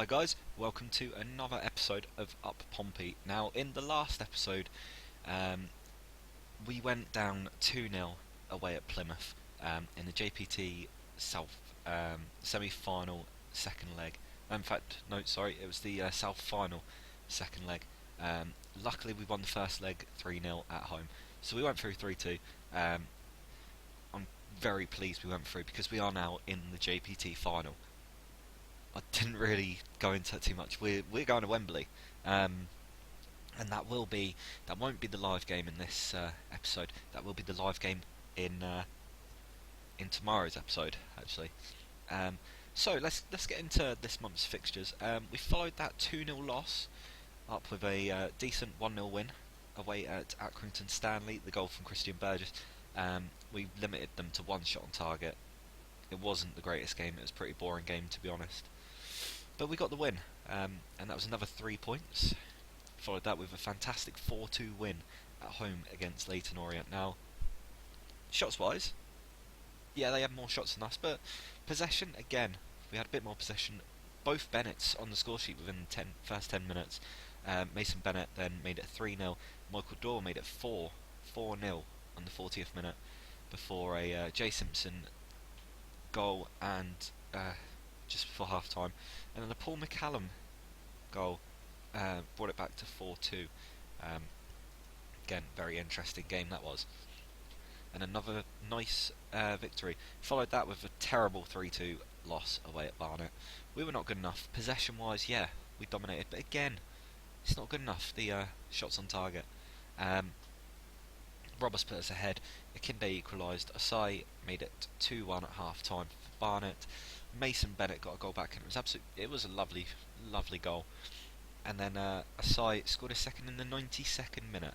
Hi guys, welcome to another episode of Up Pompey. Now, in the last episode, um, we went down 2-0 away at Plymouth in the JPT South semi-final second leg. In fact, no, sorry, it was the South final second leg. Luckily, we won the first leg 3-0 at home, so we went through 3-2. I'm very pleased we went through because we are now in the JPT final. I didn't really go into it too much. We're going to Wembley, and that won't be the live game in this episode. That will be the live game in tomorrow's episode, actually. Um, so let's get into this month's fixtures. We followed that 2-0 loss up with a decent 1-0 win away at Accrington Stanley. The goal from Christian Burgess. We limited them to one shot on target. It wasn't the greatest game. It was a pretty boring game, to be honest. But we got the win, and that was another 3 points. Followed that with a fantastic 4-2 win at home against Leyton Orient. Now, shots-wise, yeah, they had more shots than us, but possession, again, we had a bit more possession. Both Bennetts on the score sheet within the first 10 minutes. Mason Bennett then made it 3-0. Michael Doyle made it 4-0 on the 40th minute before a Jay Simpson goal and just before half time, and then the Paul McCallum goal brought it back to 4-2. Again, very interesting game that was, and another nice victory. Followed that with a terrible 3-2 loss away at Barnet. We were not good enough possession wise. Yeah, we dominated, but again, it's not good enough. The shots on target. Roberts put us ahead. Akinde equalised. Asai made it 2-1 at half time for Barnet. Mason Bennett got a goal back, and it was a lovely goal. And then Asai scored a second in the 92nd minute,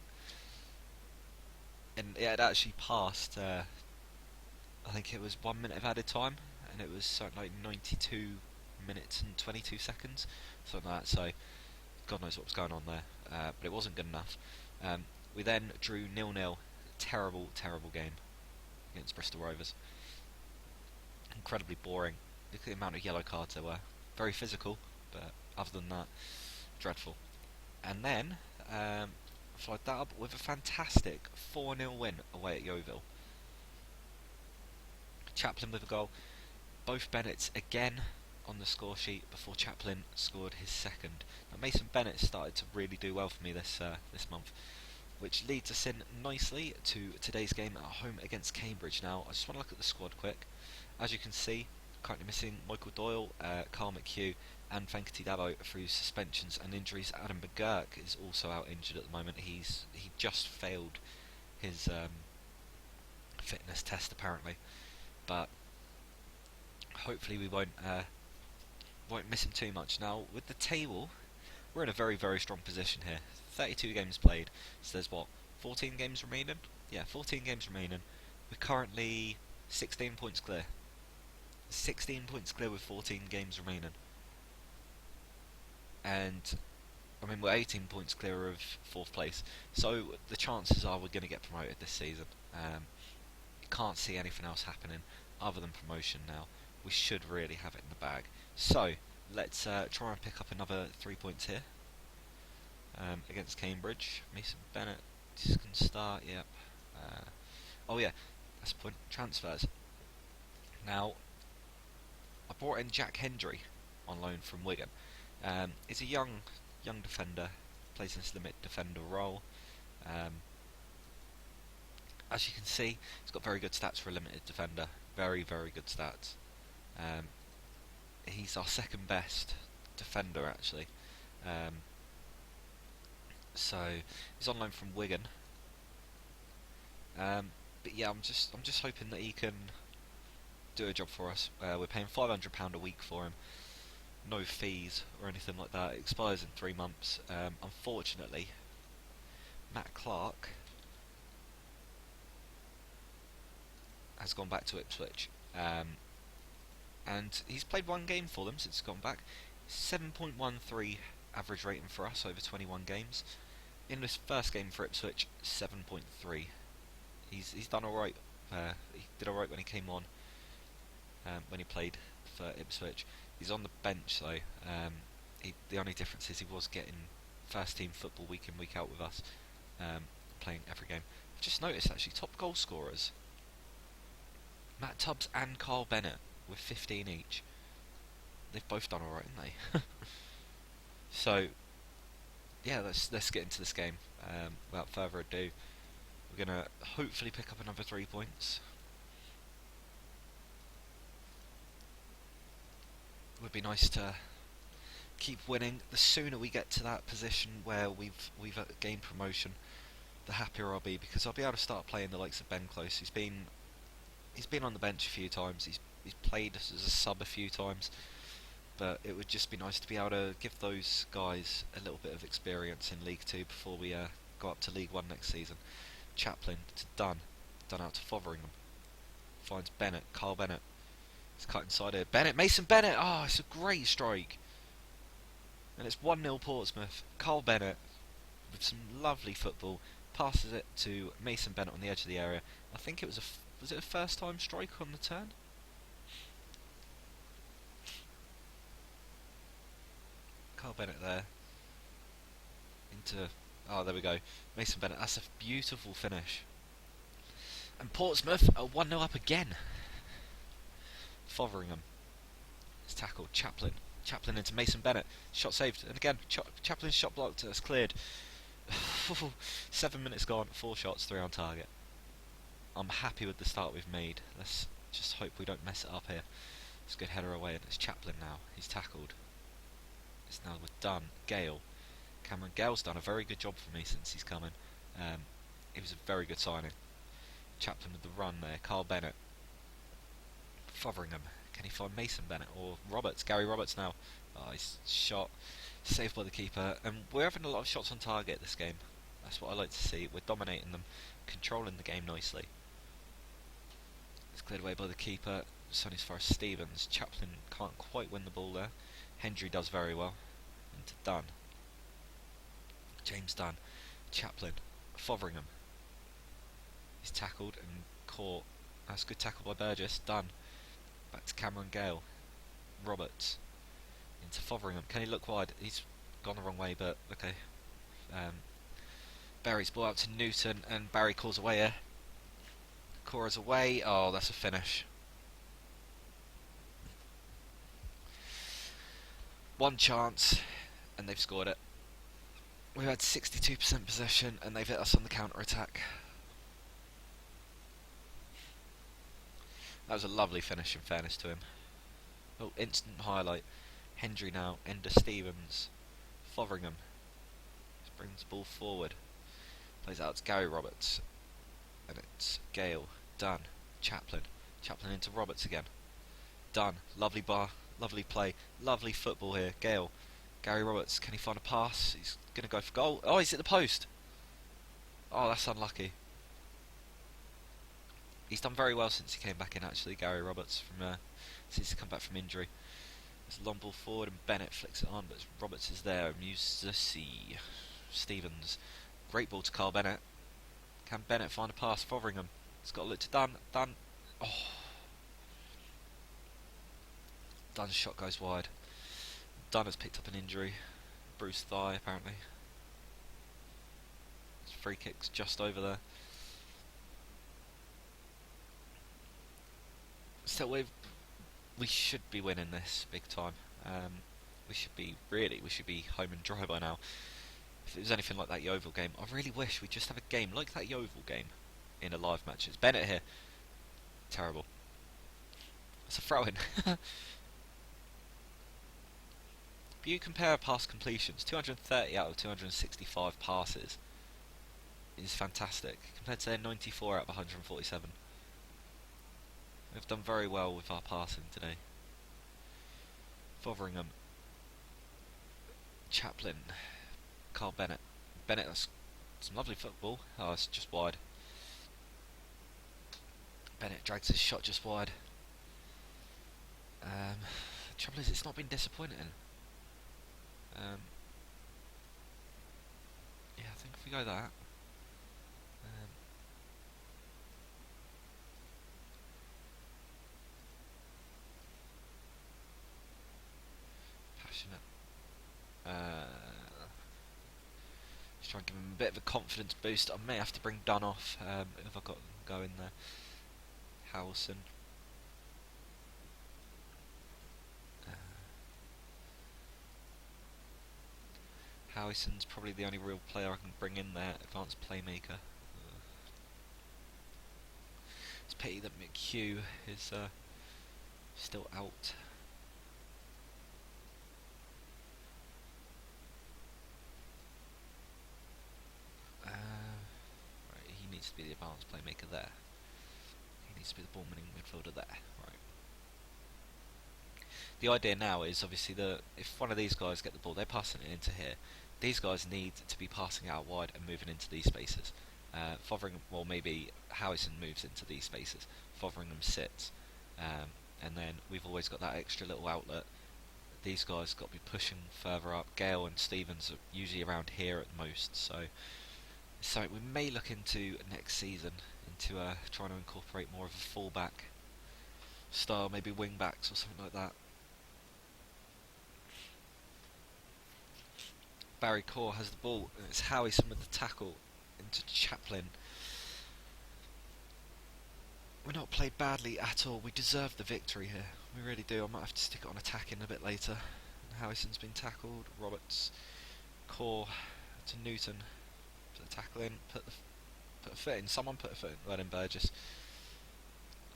and it had actually passed. I think it was 1 minute of added time, and it was something like 92 minutes and 22 seconds, something like that. So God knows what was going on there, but it wasn't good enough. We then drew 0-0. Terrible game against Bristol Rovers. Incredibly boring. Look at the amount of yellow cards there were. Very physical, but other than that, dreadful. And then followed that up with a fantastic 4-0 win away at Yeovil. Chaplin with a goal. Both Bennetts again on the score sheet before Chaplin scored his second. Now, Mason Bennett started to really do well for me this month, which leads us in nicely to today's game at home against Cambridge. Now, I just want to look at the squad quick. As you can see, currently missing Michael Doyle, Carl McHugh and Venkati Dabo through suspensions and injuries. Adam McGurk is also out injured at the moment. He just failed his fitness test apparently, but hopefully we won't miss him too much. Now, with the table, we're in a very strong position here. 32 games played, so there's 14 games remaining? Yeah, 14 games remaining. We're currently 16 points clear. 16 points clear with 14 games remaining. And, I mean, we're 18 points clear of 4th place, so the chances are we're going to get promoted this season. You can't see anything else happening other than promotion now. We should really have it in the bag. So, let's try and pick up another 3 points here. Against Cambridge. Mason Bennett can start, yep. Oh yeah, that's the point. Transfers. Now, I brought in Jack Hendry on loan from Wigan. He's a young defender, plays in this limit defender role. As you can see, he's got very good stats for a limited defender. Very good stats. He's our second best defender actually. So he's on loan from Wigan. But yeah, I'm just hoping that he can do a job for us. We're paying £500 a week for him. No fees or anything like that. It expires in 3 months. Unfortunately, Matt Clark has gone back to Ipswich. And he's played 1 game for them since he's gone back. 7.13 average rating for us over 21 games. In this first game for Ipswich, 7.3. He's done alright. He did alright when he came on. When he played for Ipswich, he's on the bench though. The only difference is he was getting first team football week in week out with us, playing every game. I've just noticed actually top goal scorers, Matt Tubbs and Carl Bennett with 15 each. They've both done alright, haven't they? So yeah, let's get into this game. Without further ado, we're gonna hopefully pick up another 3 points. It would be nice to keep winning. The sooner we get to that position where we've gained promotion, the happier I'll be, because I'll be able to start playing the likes of Ben Close. He's been on the bench a few times. He's played as a sub a few times, but it would just be nice to be able to give those guys a little bit of experience in League 2 before we go up to League 1 next season. Chaplin to Dunn out to Fotheringham. Finds Bennett, Carl Bennett. He's cut inside here. Mason Bennett! Ah, it's a great strike. And it's 1-0 Portsmouth. Carl Bennett, with some lovely football, passes it to Mason Bennett on the edge of the area. I think it was was it a first time strike on the turn? Carl Bennett there. Oh, there we go. Mason Bennett. That's a beautiful finish. And Portsmouth are 1-0 up again. Fotheringham. It's tackled. Chaplin into Mason Bennett. Shot saved. And again, Chaplin's shot blocked. It's cleared. 7 minutes gone. 4 shots, 3 on target. I'm happy with the start we've made. Let's just hope we don't mess it up here. It's a good header away, and it's Chaplin now. He's tackled. It's now with Dunn. Gale. Cameron Gale's done a very good job for me since he's come in. It was a very good signing. Chaplin with the run there. Carl Bennett. Fotheringham. Can he find Mason Bennett or Roberts? Gary Roberts now. Oh, he's shot. Saved by the keeper. And we're having a lot of shots on target this game. That's what I like to see. We're dominating them, controlling the game nicely. It's cleared away by the keeper. It's only as far as Stevens. Chaplin can't quite win the ball there. Hendry does very well. Into Dunn. James Dunn. Chaplin. Fotheringham. He's tackled and caught. That's a good tackle by Burgess. Dunn. Back to Cameron Gale. Roberts. Into Fotheringham. Can he look wide? He's gone the wrong way, but okay. Barry's ball out to Newton, and Barry calls away here. Cora's away. Oh, that's a finish. One chance, and they've scored it. We've had 62% possession, and they've hit us on the counter-attack. That was a lovely finish, in fairness to him. Oh, instant highlight. Hendry now, Ender Stevens. Fotheringham. Just brings the ball forward. Plays out to Gary Roberts. And it's Gale. Dunn. Chaplin. Chaplin into Roberts again. Dunn. Lovely bar. Lovely play. Lovely football here. Gale. Gary Roberts. Can he find a pass? He's going to go for goal. Oh, he's at the post. Oh, that's unlucky. He's done very well since he came back in, actually, Gary Roberts, since he's come back from injury. There's a long ball forward, and Bennett flicks it on, but Roberts is there. Musasi. Stevens. Great ball to Carl Bennett. Can Bennett find a pass? Fotheringham. He's got to look to Dunn. Dunn. Oh. Dunn's shot goes wide. Dunn has picked up an injury. Bruised thigh, apparently. His free kick's just over there. So we should be winning this big time. We should be home and dry by now. If it was anything like that Yeovil game, I really wish we'd just have a game like that Yeovil game in a live match. It's Bennett here. Terrible. That's a throw-in. But you compare pass completions, 230 out of 265 passes is fantastic, compared to their 94 out of 147. We've done very well with our passing today. Fotheringham. Chaplin. Carl Bennett. Bennett, that's some lovely football. Oh, it's just wide. Bennett drags his shot just wide. The trouble is, it's not been disappointing. Yeah, I think if we go that. Passionate. Try and give him a bit of a confidence boost. I may have to bring Dunn off if I've got go in there. Howson. Howison's probably the only real player I can bring in there. Advanced playmaker. It's a pity that McHugh is still out. Right, he needs to be the advanced playmaker there. He needs to be the ball-winning midfielder there. Right. The idea now is obviously that if one of these guys get the ball, they're passing it into here. These guys need to be passing out wide and moving into these spaces. Fotheringham, well, maybe Howison moves into these spaces. Fotheringham sits, and then we've always got that extra little outlet. These guys got to be pushing further up. Gale and Stevens are usually around here at most, so we may look into next season into trying to incorporate more of a full-back style, maybe wing-backs or something like that. Barry Core has the ball, and it's Howison with the tackle into Chaplin. We're not played badly at all. We deserve the victory here. We really do. I might have to stick it on attacking a bit later. Howison's been tackled. Roberts, Core to Newton. Put the tackle in. Put a foot in. Someone put a foot in. Well in, Burgess.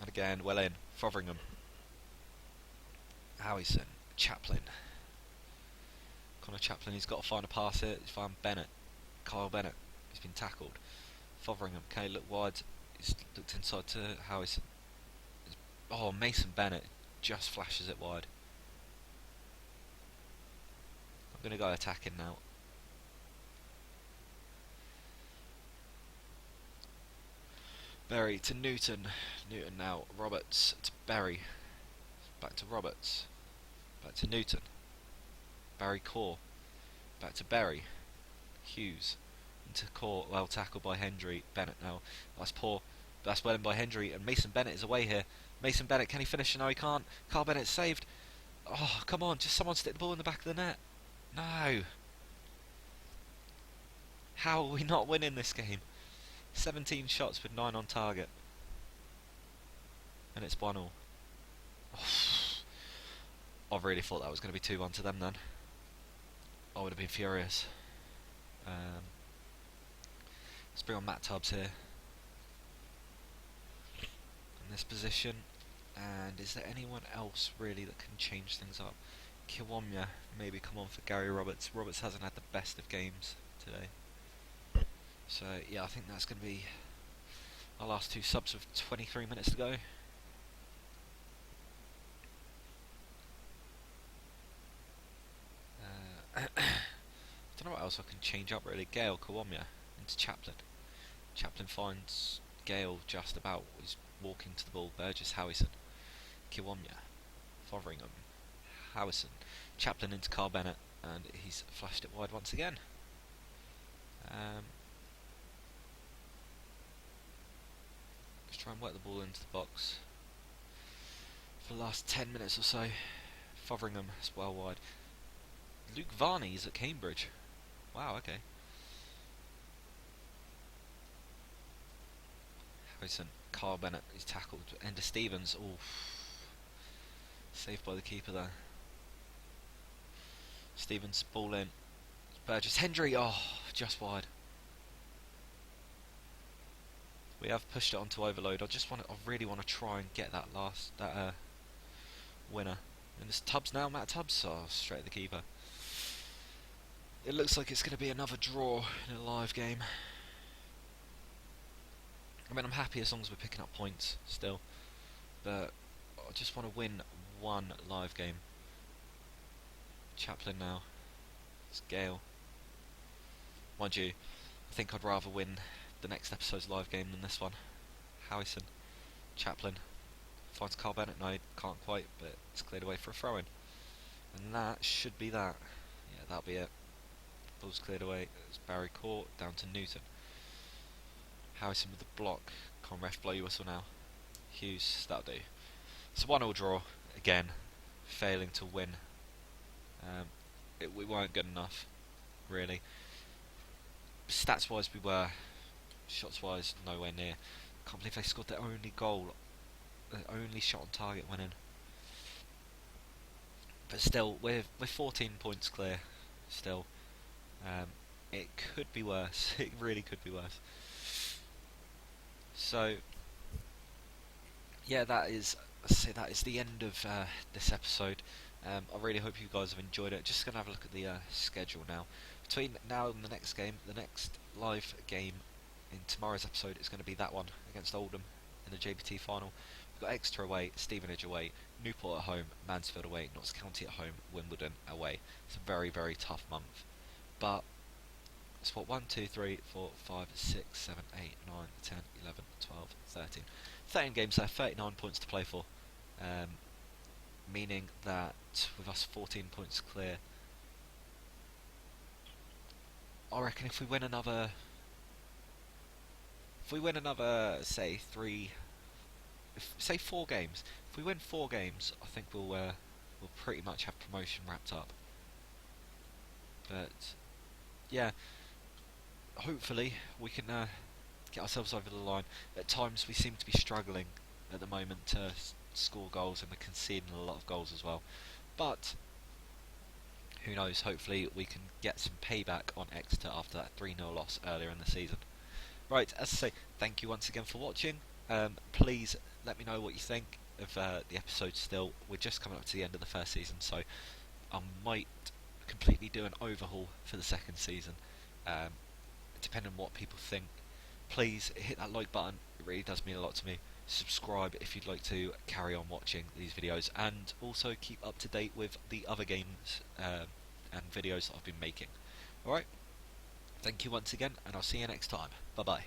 And again, well in. Fotheringham. Howison. Chaplin. Connor Chaplin, he's got to find a pass here. He's found Bennett. Kyle Bennett. He's been tackled. Fotheringham. Okay, look wide. He's looked inside to Howison. Oh, Mason Bennett just flashes it wide. I'm going to go attacking now. Berry to Newton. Newton now. Roberts to Berry. Back to Roberts. Back to Newton. Barry Core. Back to Berry. Hughes. Into Core. Well tackled by Hendry. Bennett now. That's poor. That's well in by Hendry. And Mason Bennett is away here. Mason Bennett, can he finish? No, he can't. Carl Bennett saved. Oh, come on. Just someone stick the ball in the back of the net. No. How are we not winning this game? 17 shots with 9 on target. And it's 1-1. Oh, I really thought that was going to be 2-1 to them then. I would have been furious. Let's bring on Matt Tubbs here. In this position. And is there anyone else really that can change things up? Kiwomya maybe come on for Gary Roberts. Roberts hasn't had the best of games today. So yeah, I think that's going to be our last two subs with 23 minutes to go. Don't know what else I can change up really. Gale, Kiwomya into Chaplin. Chaplin finds Gale just about. He's walking to the ball. Burgess, Howison. Kiwomya. Fotheringham. Howison. Chaplin into Carl Bennett. And he's flashed it wide once again. Let's try and work the ball into the box. For the last 10 minutes or so. Fotheringham is well wide. Luke Varney's at Cambridge. Wow, okay. Howison. Carl Bennett is tackled. Ender Stevens. Ooh. Saved by the keeper there. Stevens ball in. Burgess. Hendry. Oh, just wide. We have pushed it onto overload. I really want to try and get that winner. And it's Tubbs now. Matt Tubbs. Oh, straight at the keeper. It looks like it's going to be another draw in a live game. I mean, I'm happy as long as we're picking up points still, but I just want to win one live game. Chaplin now. It's Gale. Mind you, I think I'd rather win the next episode's live game than this one. Howison. Chaplin. Finds Carl Bennett. No, can't quite, but it's cleared away for a throw-in. And that should be that. Yeah, that'll be it. Ball's cleared away. It's Barry Court down to Newton. Howison with the block. Can't ref blow you whistle now. Hughes, that'll do. It's a 1-1 draw again. Failing to win. We weren't good enough, really. stats wise we were, shots wise nowhere near. Can't believe they scored their only goal, their only shot on target went in. But still, we're 14 points clear. Still, um, it could be worse. It really could be worse. So yeah, that is the end of this episode. I really hope you guys have enjoyed it. Just gonna have a look at the schedule now. Between now and the next game, the next live game in tomorrow's episode is going to be that one against Oldham in the JPT final. We've got Exeter away, Stevenage away, Newport at home, Mansfield away, Notts County at home, Wimbledon away. It's a very, very tough month. But it's what, 1, 2, 3, 4, 5, 6, 7, 8, 9, 10, 11, 12, 13. 13 games there, 39 points to play for. Meaning that with us 14 points clear, I reckon if we win another, say say 4 games. If we win 4 games, I think we'll pretty much have promotion wrapped up. But yeah, hopefully we can get ourselves over the line. At times we seem to be struggling at the moment to score goals, and we're conceding a lot of goals as well. But who knows, hopefully we can get some payback on Exeter after that 3-0 loss earlier in the season. Right, as I say, thank you once again for watching. Please let me know what you think of the episode still. We're just coming up to the end of the first season, so I might completely do an overhaul for the second season, depending on what people think. Please hit that like button, it really does mean a lot to me. Subscribe if you'd like to carry on watching these videos, and also keep up to date with the other games and videos that I've been making. Alright, thank you once again, and I'll see you next time. Bye bye.